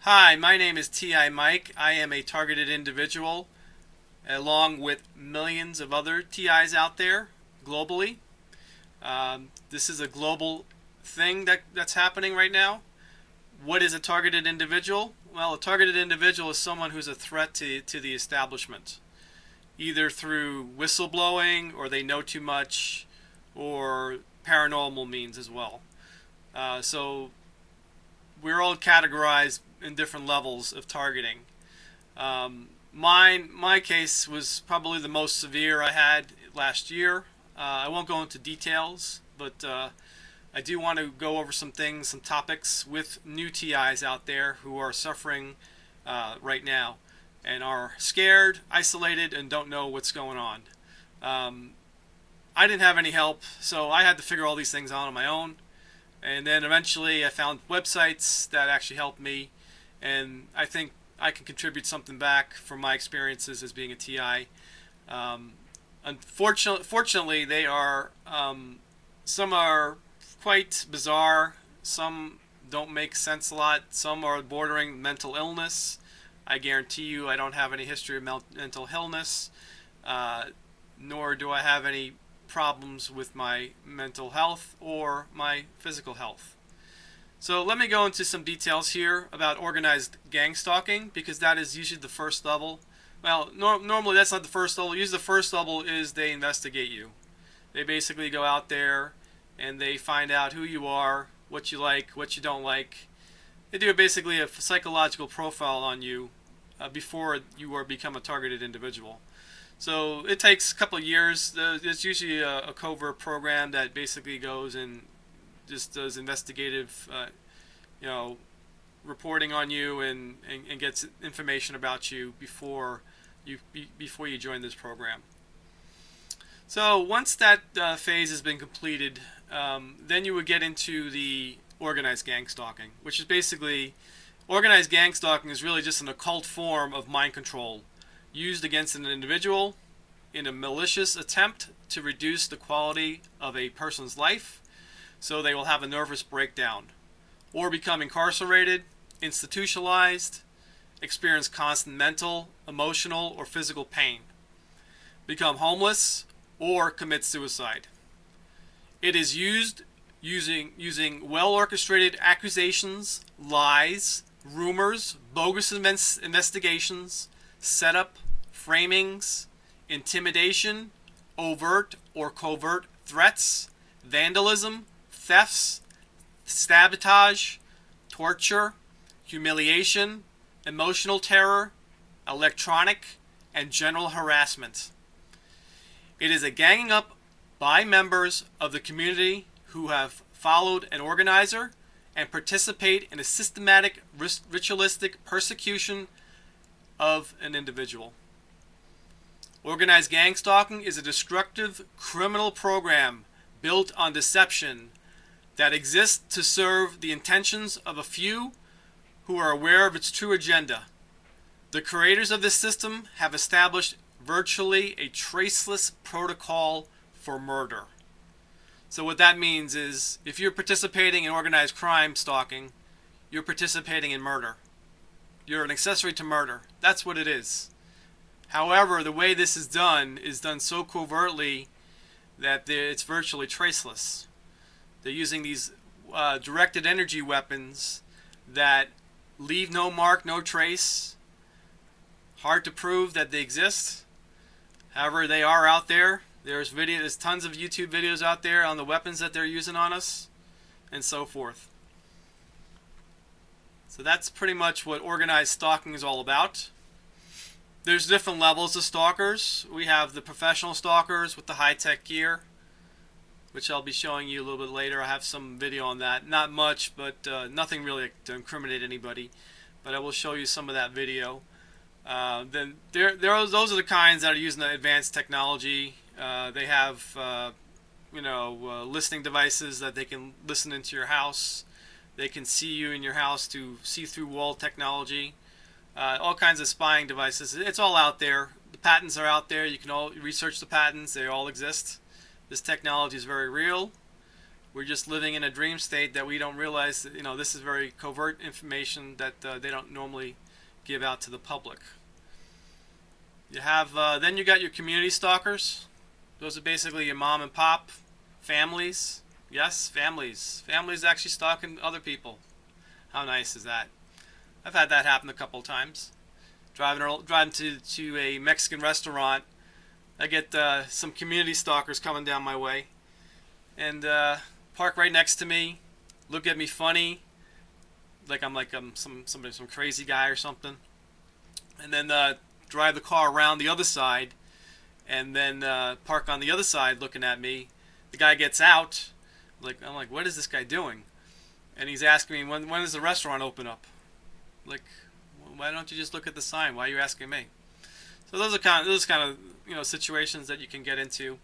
Hi, my name is T.I. Mike. I am a targeted individual along with millions of other TIs out there globally. This is a global thing that's happening right now. What is a targeted individual? Well, a targeted individual is someone who's a threat to the establishment, either through whistleblowing or they know too much or paranormal means as well. So we're all categorized in different levels of targeting. My case was probably the most severe I had last year. I won't go into details, but I do want to go over some things, some topics with new TIs out there who are suffering right now and are scared, isolated, and don't know what's going on. I didn't have any help, so I had to figure all these things out on my own. And then eventually I found websites that actually helped me, and I think I can contribute something back from my experiences as being a TI. Fortunately, they are some are quite bizarre. Some don't make sense a lot. Some are bordering mental illness. I guarantee you, I don't have any history of mental illness, nor do I have any problems with my mental health or my physical health. So let me go into some details here about organized gang stalking, because that is usually the first level. Well, normally that's not the first level. Usually the first level is they investigate you. They basically go out there and they find out who you are, what you like, what you don't like. They do basically a psychological profile on you before you become a targeted individual. So it takes a couple of years. There's usually a covert program that basically goes and just does investigative, reporting on you and gets information about you before you join this program. So once that phase has been completed, then you would get into the organized gang stalking, which is basically organized gang stalking is really just an occult form of mind control used against an individual in a malicious attempt to reduce the quality of a person's life so they will have a nervous breakdown or become incarcerated, institutionalized, experience constant mental, emotional, or physical pain, become homeless, or commit suicide. It is used using well-orchestrated accusations, lies, rumors, bogus investigations, setup, framings, intimidation, overt or covert threats, vandalism, thefts, sabotage, torture, humiliation, emotional terror, electronic, and general harassment. It is a ganging up by members of the community who have followed an organizer and participate in a systematic ritualistic persecution of an individual. Organized gang stalking is a destructive criminal program built on deception that exists to serve the intentions of a few who are aware of its true agenda. The creators of this system have established virtually a traceless protocol for murder. So what that means is if you're participating in organized crime stalking, you're participating in murder. You're an accessory to murder. That's what it is. However, the way this is done so covertly that it's virtually traceless. They're using these directed energy weapons that leave no mark, no trace. Hard to prove that they exist. However, they are out there. There's tons of YouTube videos out there on the weapons that they're using on us, and so forth. So that's pretty much what organized stalking is all about. There's different levels of stalkers. We have the professional stalkers with the high-tech gear, which I'll be showing you a little bit later. I have some video on that. Not much, but nothing really to incriminate anybody. But I will show you some of that video. Then those are the kinds that are using the advanced technology. They have listening devices that they can listen into your house. They can see you in your house to see-through wall technology. All kinds of spying devices. It's all out there. The patents are out there. You can all research the patents. They all exist. This technology is very real. We're just living in a dream state that we don't realize that, this is very covert information that they don't normally give out to the public. You have then you got your community stalkers. Those are basically your mom and pop families. Yes, families. Families actually stalking other people. How nice is that? I've had that happen a couple of times. Driving to a Mexican restaurant, I get some community stalkers coming down my way, and park right next to me, look at me funny, like I'm some crazy guy or something, and then drive the car around the other side, and then park on the other side looking at me. The guy gets out, I'm like, what is this guy doing? And he's asking me, when does the restaurant open up? Like, why don't you just look at the sign? Why are you asking me? So those kind of situations that you can get into.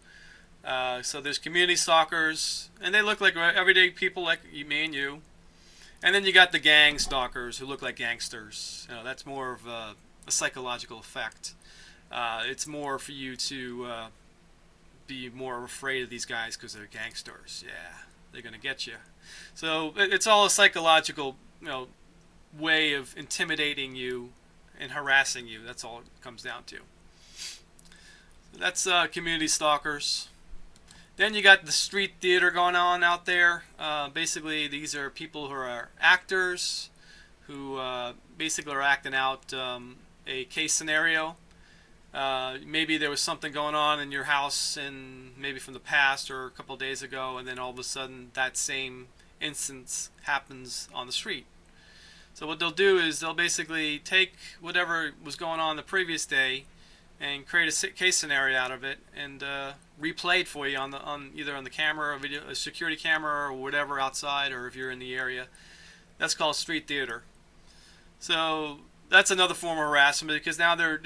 So there's community stalkers, and they look like everyday people like me and you. And then you got the gang stalkers who look like gangsters. That's more of a psychological effect. It's more for you to be more afraid of these guys because they're gangsters. Yeah, they're gonna get you. So it's all a psychological, way of intimidating you and harassing you. That's all it comes down to. So that's community stalkers. Then you got the street theater going on out there. Basically, these are people who are actors who basically are acting out a case scenario. Maybe there was something going on in your house, and maybe from the past or a couple of days ago, and then all of a sudden that same instance happens on the street. So what they'll do is they'll basically take whatever was going on the previous day and create a case scenario out of it and replay it for you on either on the camera or a security camera or whatever outside, or if you're in the area. That's called street theater. So that's another form of harassment, because now they're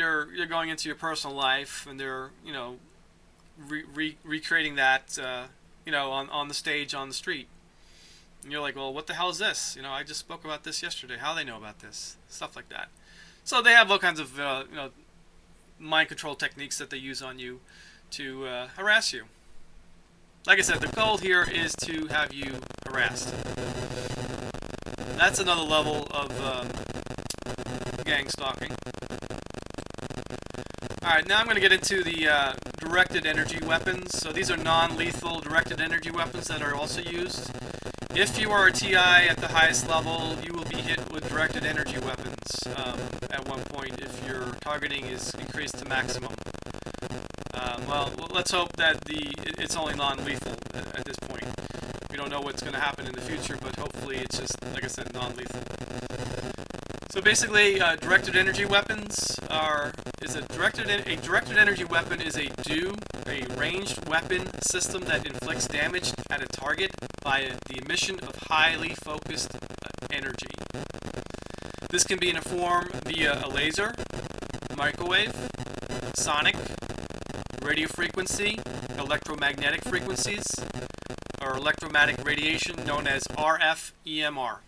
going into your personal life and they're recreating that on the stage on the street. And you're like, well, what the hell is this? I just spoke about this yesterday. How do they know about this? Stuff like that. So they have all kinds of mind control techniques that they use on you to harass you. Like I said, the goal here is to have you harassed. That's another level of gang stalking. Alright, now I'm going to get into the directed energy weapons. So these are non-lethal directed energy weapons that are also used. If you are a TI at the highest level, you will be hit with directed energy weapons at one point if your targeting is increased to maximum. Well, let's hope that it's only non-lethal at this point. We don't know what's going to happen in the future, but hopefully it's just, like I said, non-lethal. So basically, directed energy weapons a directed energy weapon is a ranged weapon system that inflicts damage at a target by the emission of highly focused energy. This can be in a form via a laser, microwave, sonic, radio frequency, electromagnetic frequencies, or electromagnetic radiation known as RF-EMR.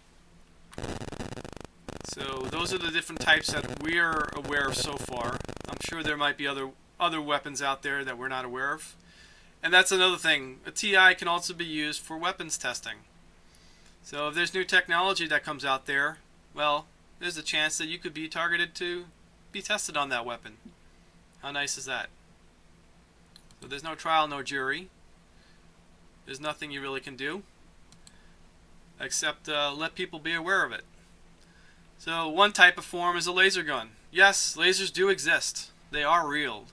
So those are the different types that we're aware of so far. I'm sure there might be other weapons out there that we're not aware of. And that's another thing. A TI can also be used for weapons testing. So if there's new technology that comes out there, well, there's a chance that you could be targeted to be tested on that weapon. How nice is that? So there's no trial, no jury. There's nothing you really can do except let people be aware of it. So one type of form is a laser gun. Yes, lasers do exist. They are real.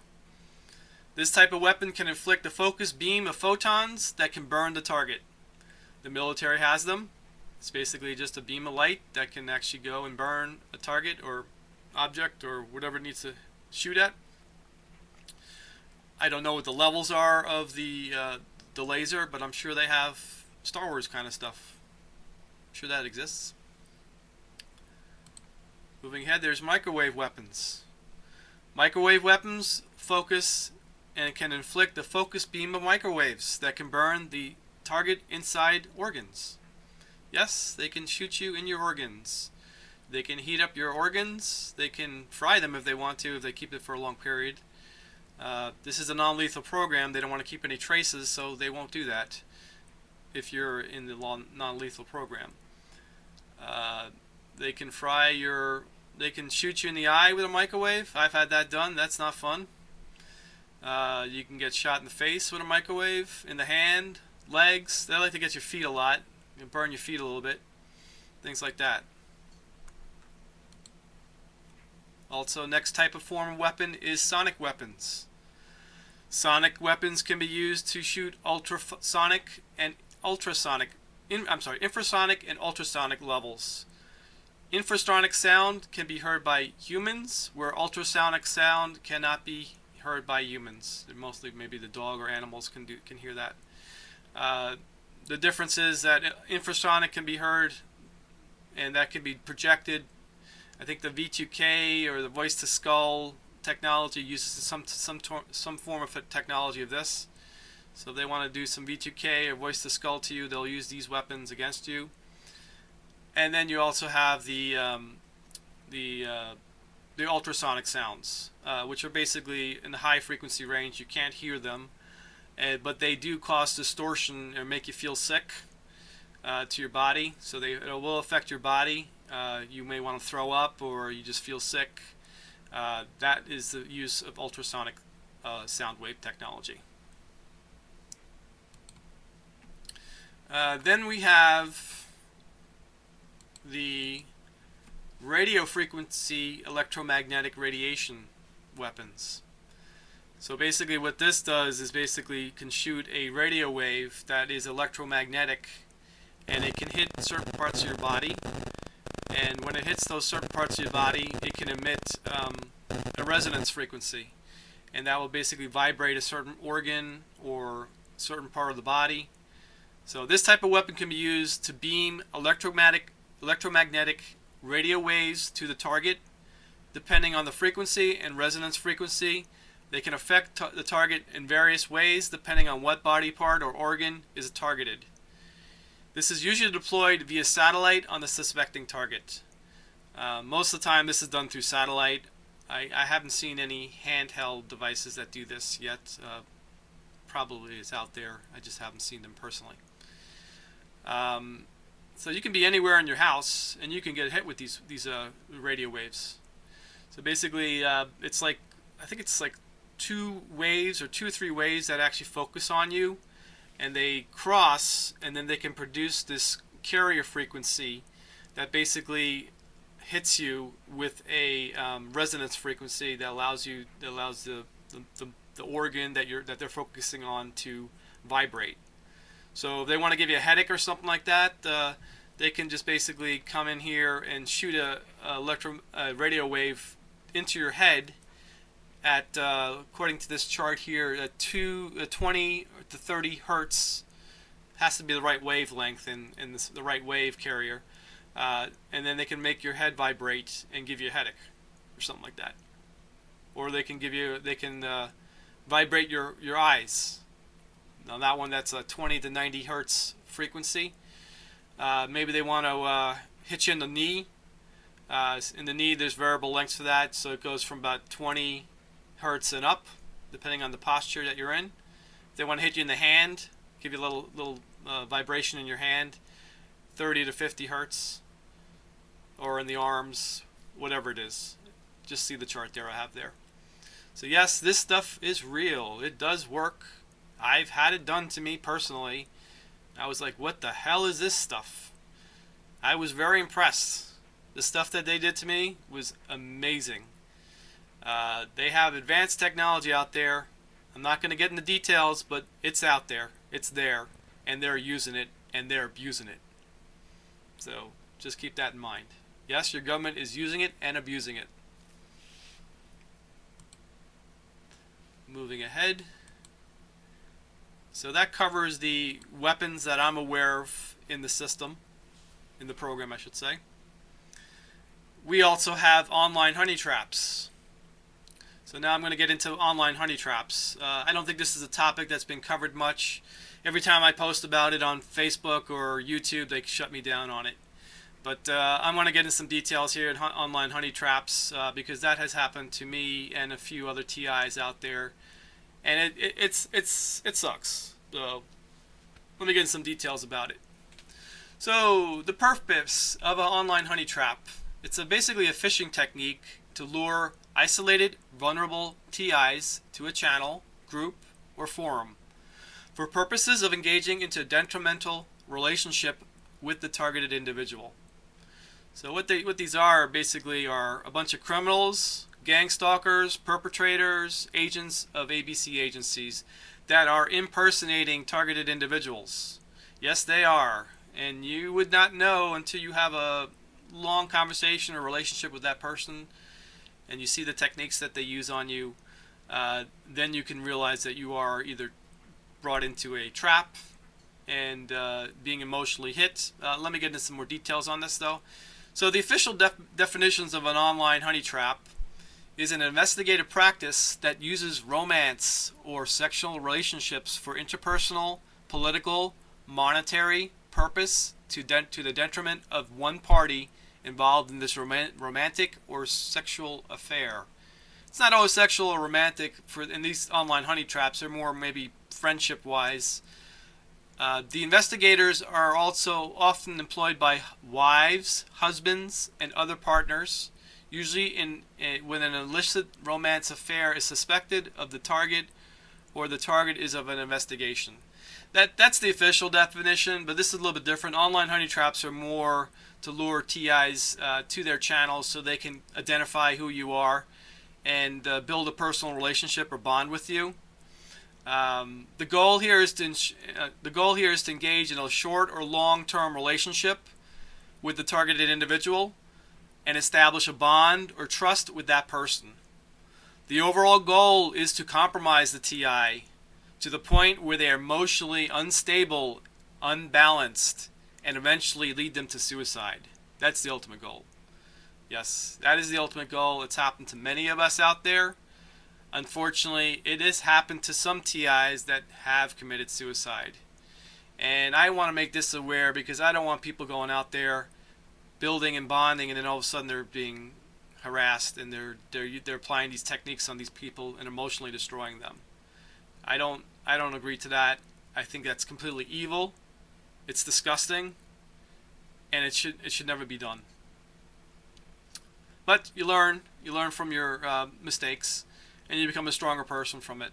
This type of weapon can inflict a focused beam of photons that can burn the target. The military has them. It's basically just a beam of light that can actually go and burn a target or object or whatever it needs to shoot at. I don't know what the levels are of the laser, but I'm sure they have Star Wars kind of stuff. I'm sure that exists. Moving ahead, there's microwave weapons. Microwave weapons focus and can inflict a focused beam of microwaves that can burn the target inside organs. Yes, they can shoot you in your organs. They can heat up your organs. They can fry them if they want to, if they keep it for a long period. This is a non-lethal program. They don't want to keep any traces, so they won't do that. if you're in the non-lethal program. They can fry your, they can shoot you in the eye with a microwave. I've had that done. That's not fun. You can get shot in the face with a microwave, in the hand, legs. They like to get your feet a lot. You can burn your feet a little bit. Things like that. Also, next type of form of weapon is sonic weapons. Sonic weapons can be used to shoot ultrasonic and ultrasonic, infrasonic and ultrasonic levels. Infrasonic sound can be heard by humans, where ultrasonic sound cannot be heard by humans. Mostly, maybe the dog or animals can hear that. The difference is that infrasonic can be heard, and that can be projected. I think the V2K or the voice to skull technology uses some form of technology of this. So if they want to do some V2K or voice to skull to you, they'll use these weapons against you. And then you also have the ultrasonic sounds, which are basically in the high frequency range. You can't hear them, but they do cause distortion or make you feel sick to your body. So it will affect your body. You may want to throw up, or you just feel sick. That is the use of ultrasonic sound wave technology. Then we have the radio frequency electromagnetic radiation weapons. So basically what this does is basically can shoot a radio wave that is electromagnetic, and it can hit certain parts of your body. And when it hits those certain parts of your body, it can emit a resonance frequency, and that will basically vibrate a certain organ or certain part of the body. So this type of weapon can be used to beam electromagnetic radio waves to the target. Depending on the frequency and resonance frequency, they can affect the target in various ways depending on what body part or organ is targeted. This is usually deployed via satellite on the suspecting target. Most of the time this is done through satellite. I haven't seen any handheld devices that do this yet. Probably it's out there. I just haven't seen them personally. So you can be anywhere in your house and you can get hit with these radio waves. So basically it's like, I think it's like 2 waves or 2 or 3 waves that actually focus on you, and they cross, and then they can produce this carrier frequency that basically hits you with a resonance frequency that allows the organ that they're focusing on to vibrate. So if they want to give you a headache or something like that, they can just basically come in here and shoot a radio wave into your head at, according to this chart here, at 20 to 30 hertz. Has to be the right wavelength and the right wave carrier. And then they can make your head vibrate and give you a headache or something like that. Or they can vibrate your eyes. Now that one, that's a 20 to 90 hertz frequency. Maybe they want to hit you in the knee. In the knee, there's variable lengths for that, so it goes from about 20 hertz and up, depending on the posture that you're in. If they want to hit you in the hand, give you a little vibration in your hand, 30 to 50 hertz, or in the arms, whatever it is. Just see the chart there I have there. So yes, this stuff is real. It does work. I've had it done to me personally. I was like, what the hell is this stuff? I was very impressed. The stuff that they did to me was amazing. They have advanced technology out there. I'm not going to get into details, but it's out there. It's there. And they're using it, and they're abusing it. So just keep that in mind. Yes, your government is using it and abusing it. Moving ahead. So that covers the weapons that I'm aware of in the system, in the program I should say. We also have online honey traps. So now I'm going to get into online honey traps. I don't think this is a topic that's been covered much. Every time I post about it on Facebook or YouTube, they shut me down on it. But I want to get into some details here in online honey traps because that has happened to me and a few other TIs out there, and it sucks. So Let me get into some details about it. So the purpose of an online honey trap, it's basically a phishing technique to lure isolated, vulnerable TIs to a channel, group, or forum for purposes of engaging into a detrimental relationship with the targeted individual. So what these are basically are a bunch of criminals, gang stalkers, perpetrators, agents of ABC agencies that are impersonating targeted individuals. Yes, they are. And you would not know until you have a long conversation or relationship with that person and you see the techniques that they use on you. Then you can realize that you are either brought into a trap and being emotionally hit. Let me get into some more details on this though. So the official definitions of an online honey trap is an investigative practice that uses romance or sexual relationships for interpersonal, political, monetary purpose to the detriment of one party involved in this romantic or sexual affair. It's not always sexual or romantic in these online honey traps. They're more maybe friendship-wise. The investigators are also often employed by wives, husbands, and other partners, usually when an illicit romance affair is suspected of the target or the target is of an investigation. That's the official definition, but this is a little bit different. Online honey traps are more to lure TIs to their channels so they can identify who you are and build a personal relationship or bond with you. The goal here is to engage in a short or long-term relationship with the targeted individual and establish a bond or trust with that person. The overall goal is to compromise the TI to the point where they are emotionally unstable, unbalanced, and eventually lead them to suicide. That's the ultimate goal. Yes, that is the ultimate goal. It's happened to many of us out there. Unfortunately, it has happened to some TIs that have committed suicide. And I want to make this aware because I don't want people going out there building and bonding and then all of a sudden they're being harassed and they're applying these techniques on these people and emotionally destroying them. I don't agree to that. I think that's completely evil. It's disgusting, and it should never be done. But you learn from your mistakes, and you become a stronger person from it.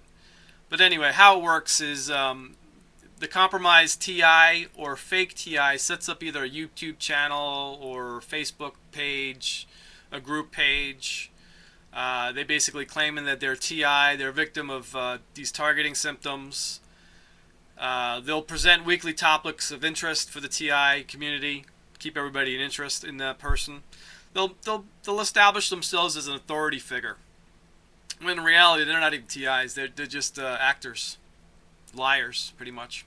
But anyway, how it works is the compromised TI or fake TI sets up either a YouTube channel or Facebook page, a group page. They basically claiming that they're TI, they're a victim of these targeting symptoms. They'll present weekly topics of interest for the TI community, keep everybody in interest in that person. They'll establish themselves as an authority figure. When in reality, they're not even TIs. They're just actors, liars, pretty much.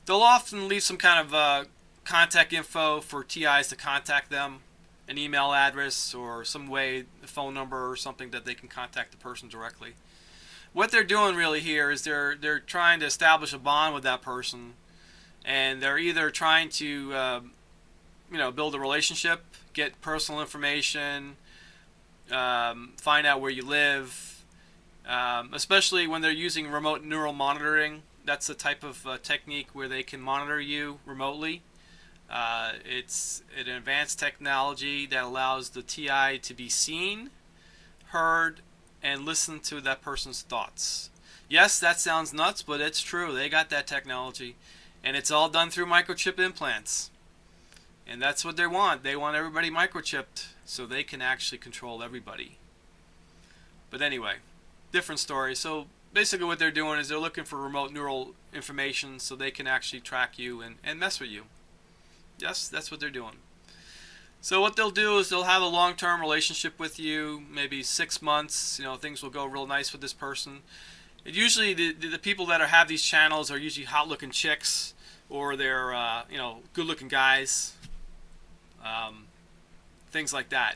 They'll often leave some kind of contact info for TIs to contact them, an email address or some way, a phone number or something that they can contact the person directly. What they're doing really here is they're trying to establish a bond with that person, and they're either trying to build a relationship, get personal information, find out where you live, especially when they're using remote neural monitoring. That's the type of technique where they can monitor you remotely. It's an advanced technology that allows the TI to be seen, heard, and listen to that person's thoughts. Yes, that sounds nuts, but it's true. They got that technology, and it's all done through microchip implants. And that's what they want. They want everybody microchipped so they can actually control everybody. But anyway, different story. So basically what they're doing is they're looking for remote neural information so they can actually track you and mess with you. Yes, that's what they're doing. So what they'll do is they'll have a long-term relationship with you, maybe 6 months. Things will go real nice with this person. Usually the people that have these channels are usually hot-looking chicks, or they're good-looking guys, things like that.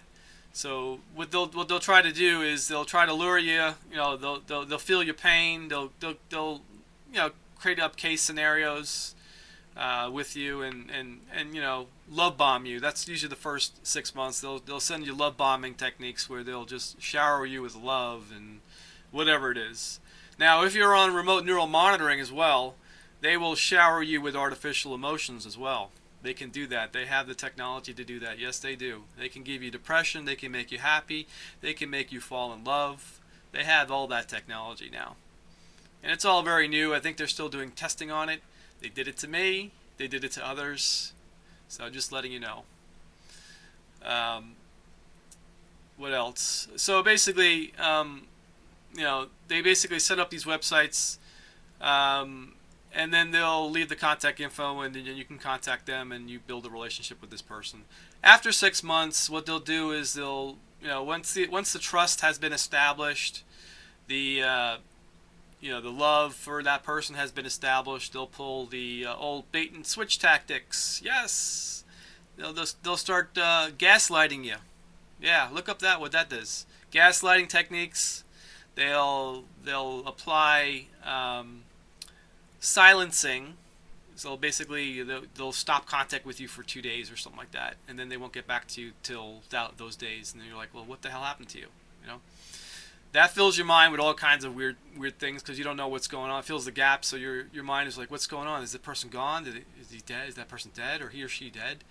So what they'll try to do is they'll try to lure you. They'll feel your pain. They'll create up case scenarios with you and love bomb you. That's usually the first 6 months. They'll send you love bombing techniques where they'll just shower you with love and whatever it is. Now, if you're on remote neural monitoring as well, they will shower you with artificial emotions as well. They can do that. They have the technology to do that. Yes, they do. They can give you depression. They can make you happy. They can make you fall in love. They have all that technology now. And it's all very new. I think they're still doing testing on it. They did it to me. They did it to others. So just letting you know. What else? So basically, they basically set up these websites, and then they'll leave the contact info, and then you can contact them, and you build a relationship with this person. After 6 months, what they'll do is they'll, once the trust has been established, the love for that person has been established, they'll pull the old bait and switch tactics. Yes, they'll start gaslighting you. Yeah, look up what that does. Gaslighting techniques. They'll apply silencing. So basically, they'll stop contact with you for 2 days or something like that, and then they won't get back to you till those days. And then you're like, well, what the hell happened to you? That fills your mind with all kinds of weird things because you don't know what's going on. It fills the gap, so your mind is like, what's going on? Is the person gone? Is he dead? Is that person dead, or he or she dead?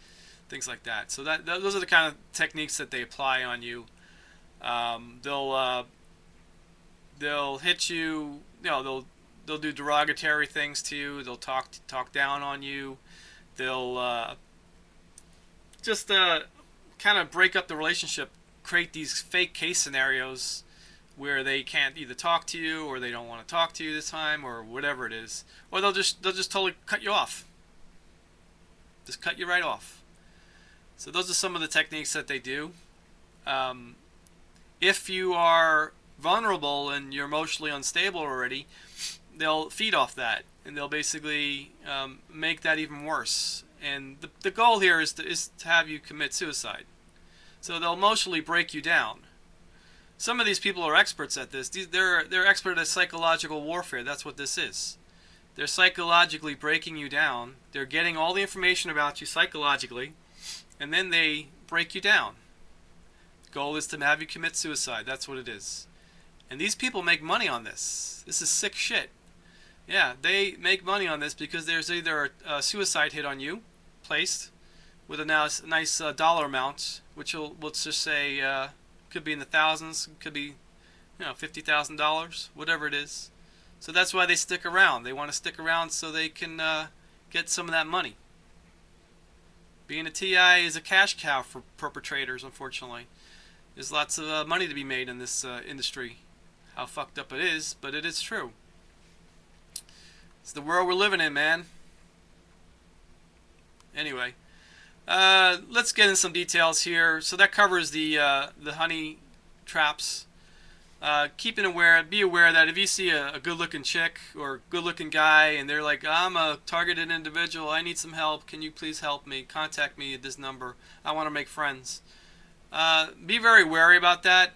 Things like that. So those are the kind of techniques that they apply on you. They'll hit you. They'll do derogatory things to you. They'll talk down on you. They'll just kind of break up the relationship, create these fake case scenarios where they can't either talk to you or they don't want to talk to you this time or whatever it is, or they'll just totally cut you off. Just cut you right off. So those are some of the techniques that they do. If you are vulnerable and you're emotionally unstable already, they'll feed off that, and they'll basically make that even worse. And the goal here is to have you commit suicide. So they'll emotionally break you down. Some of these people are experts at this. They're expert at psychological warfare. That's what this is. They're psychologically breaking you down. They're getting all the information about you psychologically, and then they break you down. The goal is to have you commit suicide. That's what it is. And these people make money on this. This is sick shit. Yeah, they make money on this because there's either a suicide hit on you, placed, with a nice dollar amount, which let's just say could be in the thousands, could be $50,000, whatever it is. So that's why they stick around. They want to stick around so they can get some of that money. Being a TI is a cash cow for perpetrators, unfortunately. There's lots of money to be made in this industry. How fucked up it is, but it is true. It's the world we're living in, man. Anyway, let's get in some details here. So that covers the honey traps. Be aware that if you see a good-looking chick or good-looking guy and they're like, I'm a targeted individual, I need some help, can you please help me? Contact me at this number. I want to make friends. Be very wary about that.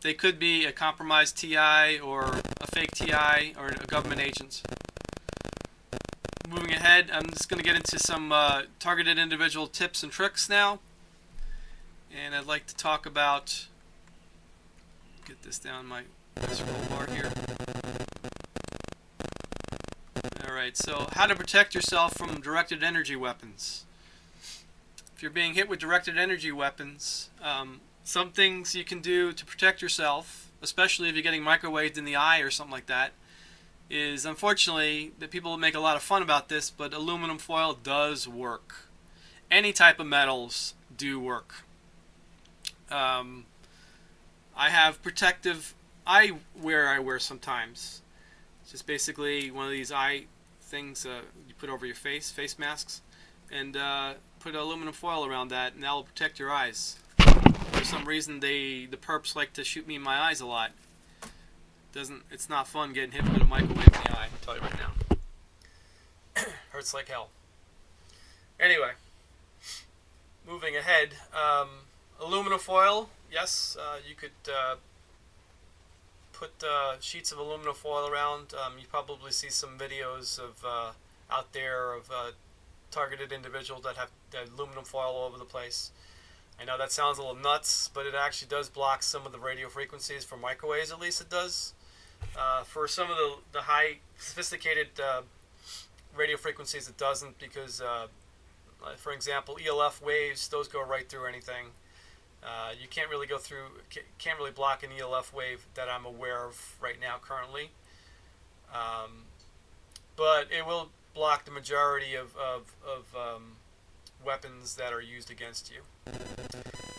They could be a compromised TI or a fake TI or a government agent. Moving ahead, I'm just going to get into some targeted individual tips and tricks now. And I'd like to talk about... Get this down my scroll bar here. Alright, so how to protect yourself from directed energy weapons. If you're being hit with directed energy weapons, some things you can do to protect yourself, especially if you're getting microwaved in the eye or something like that, is unfortunately that people make a lot of fun about this, but aluminum foil does work. Any type of metals do work. I have protective eyewear I wear sometimes. It's just basically one of these eye things you put over your face masks, and put aluminum foil around that, and that will protect your eyes. For some reason, the perps like to shoot me in my eyes a lot. It's not fun getting hit with a microwave in the eye, I'll tell you right now. Hurts like hell. Anyway, moving ahead, aluminum foil. Yes, you could put sheets of aluminum foil around. You probably see some videos of out there of targeted individuals that have aluminum foil all over the place. I know that sounds a little nuts, but it actually does block some of the radio frequencies for microwaves. At least it does. For some of the high sophisticated radio frequencies, it doesn't, because for example, ELF waves, those go right through anything. You can't really go through, can't really block an ELF wave that I'm aware of right now currently. But it will block the majority of weapons that are used against you.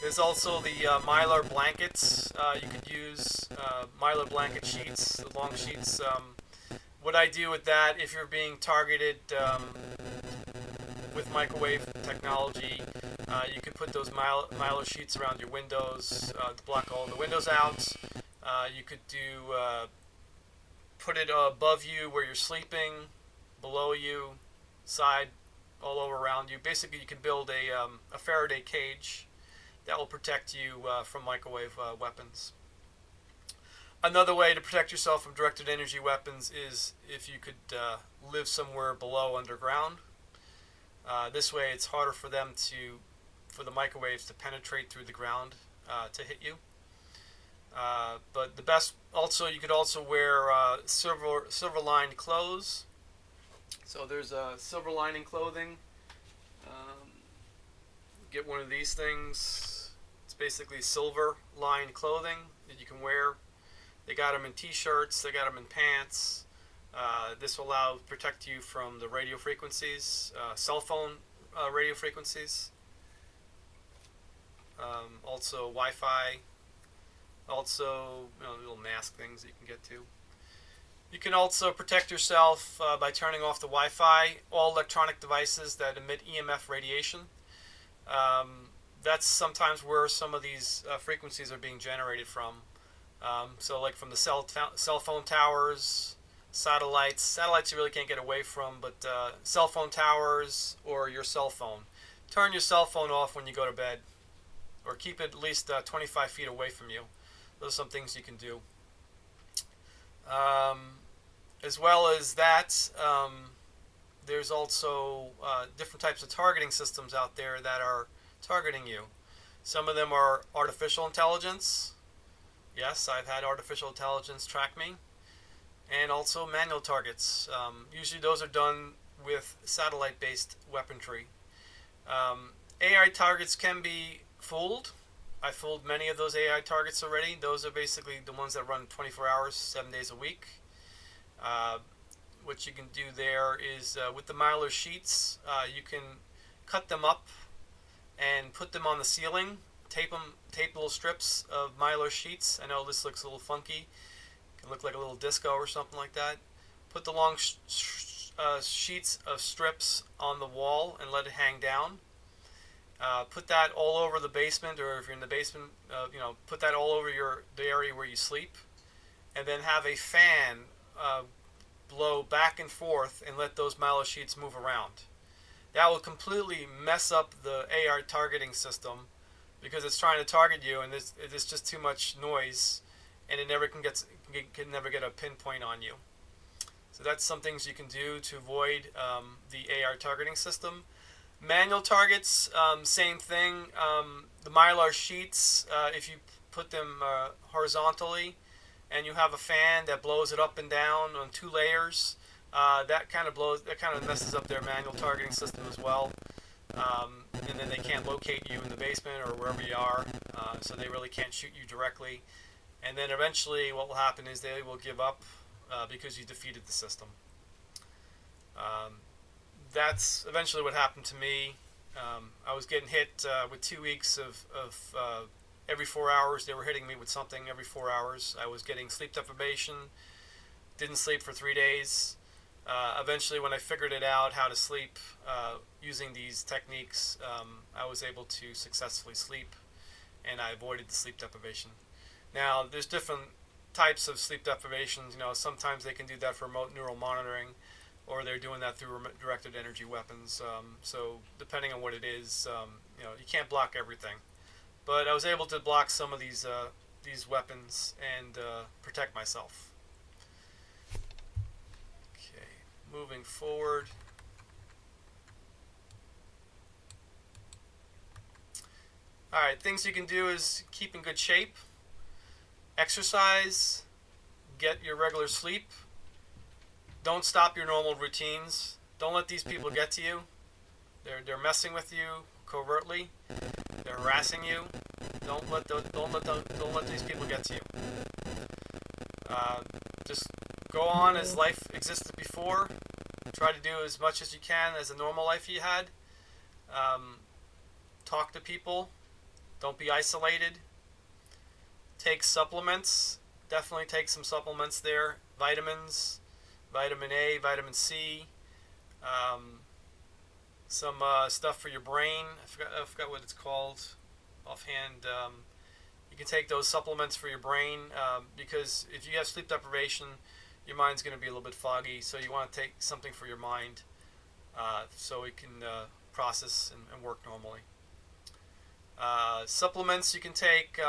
There's also the Mylar blankets. You could use Mylar blanket sheets, the long sheets. What I do with that, if you're being targeted with microwave technology, you could put those Mylar sheets around your windows to block all the windows out. You could do put it above you where you're sleeping, below you, side, all over around you. Basically, you can build a Faraday cage that will protect you from microwave weapons. Another way to protect yourself from directed energy weapons is if you could live somewhere below underground. This way, it's harder for the microwaves to penetrate through the ground to hit you. But the best, also, you could also wear silver-lined clothes. So there's silver lining clothing. Get one of these things. It's basically silver lined clothing that you can wear. They got them in t-shirts. They got them in pants. This will protect you from the radio frequencies, cell phone radio frequencies. Also Wi-Fi. Also, little mask things that you can get to. You can also protect yourself by turning off the Wi-Fi, all electronic devices that emit EMF radiation. That's sometimes where some of these frequencies are being generated from. So like from the cell phone towers, satellites you really can't get away from, but cell phone towers or your cell phone. Turn your cell phone off when you go to bed, or keep it at least 25 feet away from you. Those are some things you can do. As well as that, there's also different types of targeting systems out there that are targeting you. Some of them are artificial intelligence. Yes, I've had artificial intelligence track me. And also manual targets. Usually those are done with satellite-based weaponry. AI targets can be fooled. I fooled many of those AI targets already. Those are basically the ones that run 24 hours, 7 days a week. What you can do there is with the Mylar sheets, you can cut them up and put them on the ceiling. Tape little strips of Mylar sheets. I know this looks a little funky. It can look like a little disco or something like that. Put the long sheets of strips on the wall and let it hang down. Put that all over the basement, or if you're in the basement, put that all over the area where you sleep, and then have a fan blow back and forth and let those Mylar sheets move around. That will completely mess up the AR targeting system, because it's trying to target you, and it's just too much noise, and it never can never get a pinpoint on you. So that's some things you can do to avoid the AR targeting system. Manual targets, same thing. The Mylar sheets, if you put them horizontally, and you have a fan that blows it up and down on 2 layers, that kind of messes up their manual targeting system as well. And then they can't locate you in the basement or wherever you are, so they really can't shoot you directly. And then eventually what will happen is they will give up because you defeated the system. That's eventually what happened to me. I was getting hit with 2 weeks of every 4 hours. They were hitting me with something every 4 hours. I was getting sleep deprivation, didn't sleep for 3 days. Eventually, when I figured it out how to sleep using these techniques, I was able to successfully sleep, and I avoided the sleep deprivation. Now, there's different types of sleep deprivations. Sometimes they can do that for remote neural monitoring, or they're doing that through directed energy weapons. So depending on what it is, you can't block everything. But I was able to block some of these weapons and protect myself. Moving forward. Alright, things you can do is keep in good shape, exercise, get your regular sleep. Don't stop your normal routines. Don't let these people get to you. They're messing with you covertly. They're harassing you. Don't let these people get to you. Just go on as life existed before. Try to do as much as you can as a normal life you had. Talk to people. Don't be isolated. Take supplements. Definitely take some supplements there. Vitamins, vitamin A, vitamin C. Some stuff for your brain. I forgot what it's called offhand. You can take those supplements for your brain because if you have sleep deprivation, your mind's going to be a little bit foggy. So you want to take something for your mind so it can process and work normally. Supplements you can take.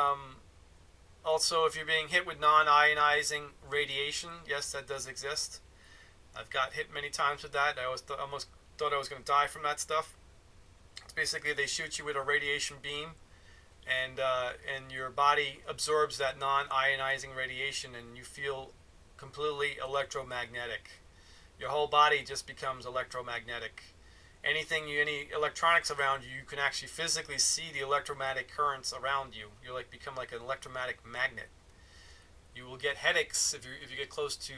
Also, if you're being hit with non-ionizing radiation, yes, that does exist. I've got hit many times with that. I almost thought I was going to die from that stuff. It's basically they shoot you with a radiation beam, and your body absorbs that non-ionizing radiation, and you feel completely electromagnetic. Your whole body just becomes electromagnetic. Any electronics around you, you can actually physically see the electromagnetic currents around you. You become like an electromagnetic magnet. You will get headaches if you get close to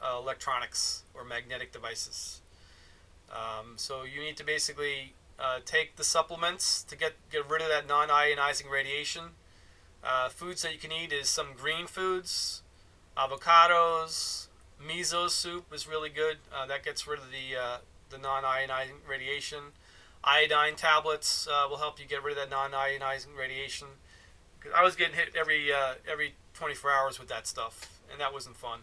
electronics or magnetic devices. So you need to basically take the supplements to get rid of that non-ionizing radiation. Foods that you can eat is some green foods, avocados, miso soup is really good. That gets rid of the non-ionizing radiation. Iodine tablets will help you get rid of that non-ionizing radiation. I was getting hit every 24 hours with that stuff, and that wasn't fun.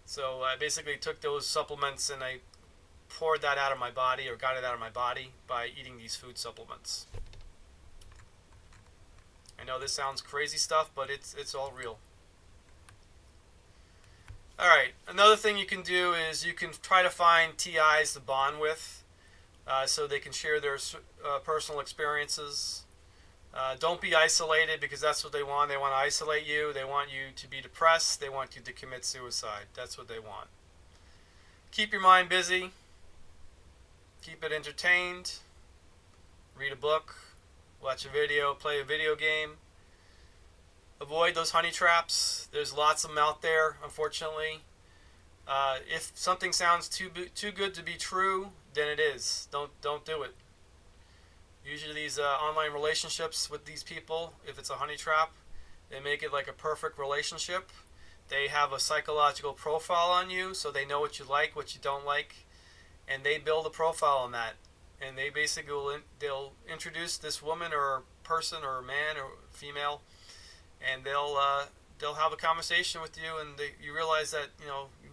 So I basically took those supplements and I poured that out of my body, or got it out of my body, by eating these food supplements. I know this sounds crazy stuff, but it's all real. Alright, another thing you can do is you can try to find TIs to bond with so they can share their personal experiences. Don't be isolated, because that's what they want. They want to isolate you. They want you to be depressed. They want you to commit suicide. That's what they want. Keep your mind busy. Keep it entertained. Read a book. Watch a video. Play a video game. Avoid those honey traps. There's lots of them out there, unfortunately. If something sounds too good to be true, then it is. Don't do it. Usually these online relationships with these people, if it's a honey trap, they make it like a perfect relationship. They have a psychological profile on you, so they know what you like, what you don't like, and they build a profile on that. And they basically they'll introduce this woman or person or man or female, and they'll have a conversation with you, and you realize that you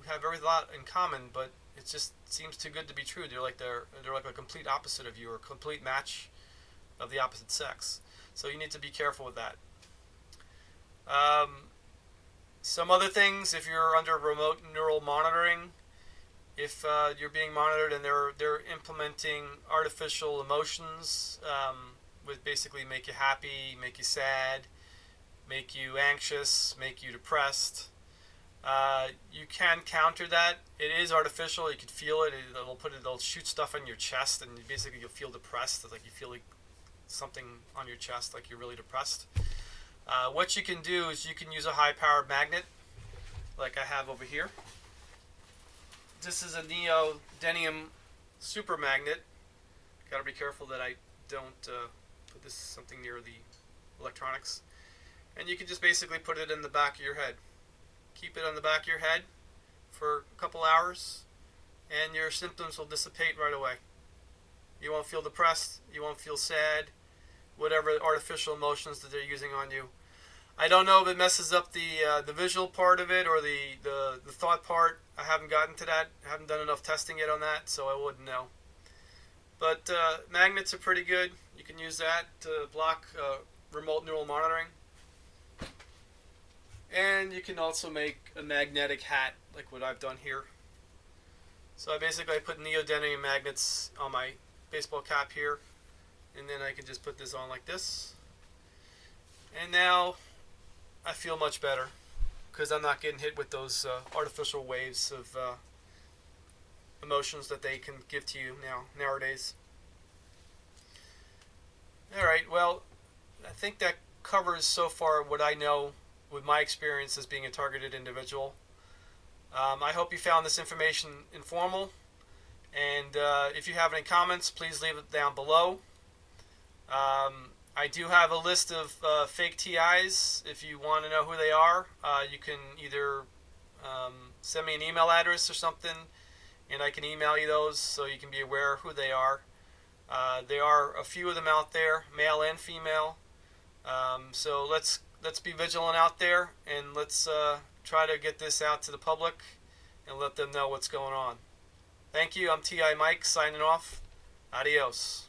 have every lot in common, but it just seems too good to be true. They're like a complete opposite of you, or a complete match of the opposite sex. So you need to be careful with that. Some other things, if you're under remote neural monitoring, if you're being monitored and they're implementing artificial emotions, with basically make you happy, make you sad, make you anxious, make you depressed. You can counter that. It is artificial. You can feel it. It'll shoot stuff on your chest, and basically you'll feel depressed. Like you feel like something on your chest, like you're really depressed. What you can do is you can use a high-powered magnet, like I have over here. This is a neodymium super magnet. Got to be careful that I don't put something near the electronics. And you can just basically put it in the back of your head. Keep it on the back of your head for a couple hours, and your symptoms will dissipate right away. You won't feel depressed. You won't feel sad. Whatever artificial emotions that they're using on you. I don't know if it messes up the visual part of it or the thought part. I haven't gotten to that. I haven't done enough testing yet on that, so I wouldn't know. But magnets are pretty good. You can use that to block remote neural monitoring. And you can also make a magnetic hat, like what I've done here. So I put neodymium magnets on my baseball cap here, and then I can just put this on like this. And now I feel much better, because I'm not getting hit with those artificial waves of emotions that they can give to you nowadays. All right, well, I think that covers so far what I know with my experience as being a targeted individual. I hope you found this information informal, and if you have any comments, please leave it down below. I do have a list of fake TIs. If you want to know who they are, you can either send me an email address or something, and I can email you those so you can be aware of who they are. There are a few of them out there, male and female. So let's be vigilant out there, and let's try to get this out to the public and let them know what's going on. Thank you. I'm T.I. Mike signing off. Adios.